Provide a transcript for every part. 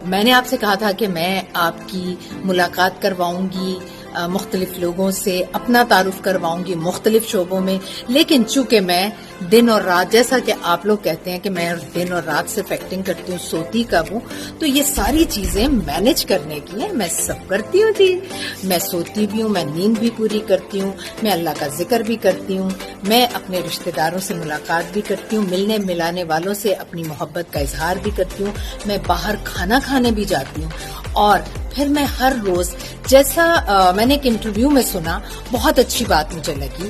میں نے آپ سے کہا تھا کہ میں آپ کی ملاقات کرواؤں گی مختلف لوگوں سے، اپنا تعارف کرواؤں گی مختلف شعبوں میں، لیکن چونکہ میں دن اور رات، جیسا کہ آپ لوگ کہتے ہیں کہ میں دن اور رات صرف ایکٹنگ کرتی ہوں، سوتی کب ہوں، تو یہ ساری چیزیں مینج کرنے کی ہیں۔ میں سب کرتی ہوں جی، میں سوتی بھی ہوں، میں نیند بھی پوری کرتی ہوں، میں اللہ کا ذکر بھی کرتی ہوں، میں اپنے رشتہ داروں سے ملاقات بھی کرتی ہوں، ملنے ملانے والوں سے اپنی محبت کا اظہار بھی کرتی ہوں، میں باہر کھانا کھانے بھی جاتی ہوں، اور پھر میں ہر روز، جیسا میں نے ایک انٹرویو میں سنا، بہت اچھی بات مجھے لگی،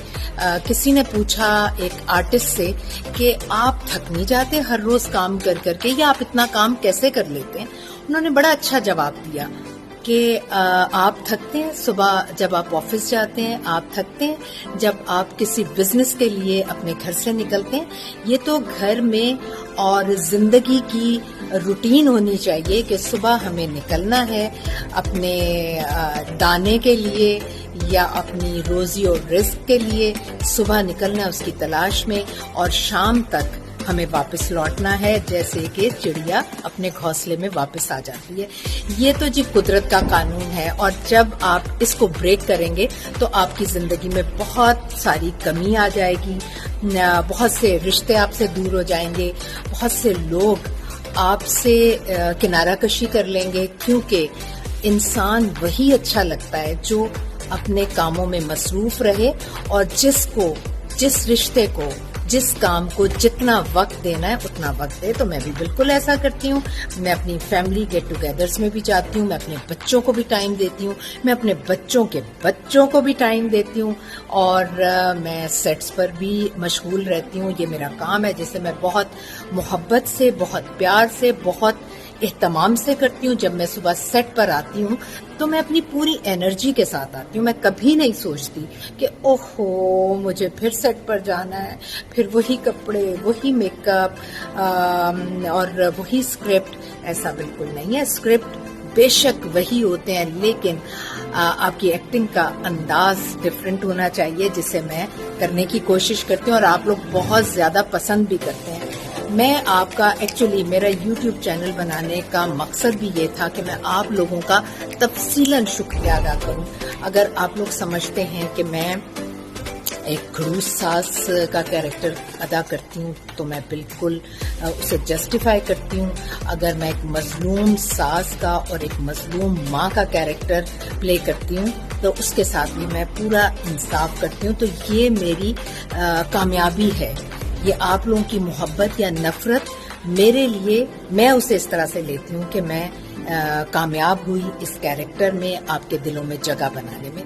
کسی نے پوچھا ایک آرٹسٹ سے کہ آپ تھک نہیں جاتے ہر روز کام کر کر کے، یا آپ اتنا کام کیسے کر لیتے ہیں؟ انہوں نے بڑا اچھا جواب دیا کہ آپ تھکتے ہیں صبح جب آپ آفس جاتے ہیں، آپ تھکتے ہیں جب آپ کسی بزنس کے لیے اپنے گھر سے نکلتے ہیں، یہ تو گھر میں اور زندگی کی روٹین ہونی چاہیے کہ صبح ہمیں نکلنا ہے اپنے دانے کے لیے یا اپنی روزی اور رزق کے لیے، صبح نکلنا ہے اس کی تلاش میں، اور شام تک ہمیں واپس لوٹنا ہے، جیسے کہ چڑیا اپنے گھونسلے میں واپس آ جاتی ہے۔ یہ تو جی قدرت کا قانون ہے، اور جب آپ اس کو بریک کریں گے تو آپ کی زندگی میں بہت ساری کمی آ جائے گی، بہت سے رشتے آپ سے دور ہو جائیں گے، بہت سے لوگ آپ سے کنارہ کشی کر لیں گے، کیونکہ انسان وہی اچھا لگتا ہے جو اپنے کاموں میں مصروف رہے، اور جس رشتے کو، جس کام کو جتنا وقت دینا ہے اتنا وقت دے۔ تو میں بھی بالکل ایسا کرتی ہوں، میں اپنی فیملی گیٹ ٹوگیدرز میں بھی جاتی ہوں، میں اپنے بچوں کو بھی ٹائم دیتی ہوں، میں اپنے بچوں کے بچوں کو بھی ٹائم دیتی ہوں، اور میں سیٹس پر بھی مشغول رہتی ہوں۔ یہ میرا کام ہے جسے میں بہت محبت سے، بہت پیار سے، بہت اہتمام سے کرتی ہوں۔ جب میں صبح سیٹ پر آتی ہوں تو میں اپنی پوری انرجی کے ساتھ آتی ہوں، میں کبھی نہیں سوچتی کہ اوہو مجھے پھر سیٹ پر جانا ہے، پھر وہی کپڑے، وہی میک اپ اور وہی اسکرپٹ۔ ایسا بالکل نہیں ہے، اسکرپٹ بے شک وہی ہوتے ہیں، لیکن آپ کی ایکٹنگ کا انداز ڈفرینٹ ہونا چاہیے، جسے میں کرنے کی کوشش کرتی ہوں، اور آپ لوگ بہت زیادہ پسند بھی کرتے ہیں۔ میں آپ کا ایکچولی میرا یوٹیوب چینل بنانے کا مقصد بھی یہ تھا کہ میں آپ لوگوں کا تفصیلاً شکریہ ادا کروں۔ اگر آپ لوگ سمجھتے ہیں کہ میں ایک خڑوس ساس کا کیریکٹر ادا کرتی ہوں تو میں بالکل اسے جسٹیفائی کرتی ہوں۔ اگر میں ایک مظلوم ساس کا اور ایک مظلوم ماں کا کیریکٹر پلے کرتی ہوں تو اس کے ساتھ بھی میں پورا انصاف کرتی ہوں۔ تو یہ میری کامیابی ہے، یہ آپ لوگوں کی محبت یا نفرت میرے لیے، میں اسے اس طرح سے لیتی ہوں کہ میں کامیاب ہوئی اس کیریکٹر میں، آپ کے دلوں میں جگہ بنانے میں۔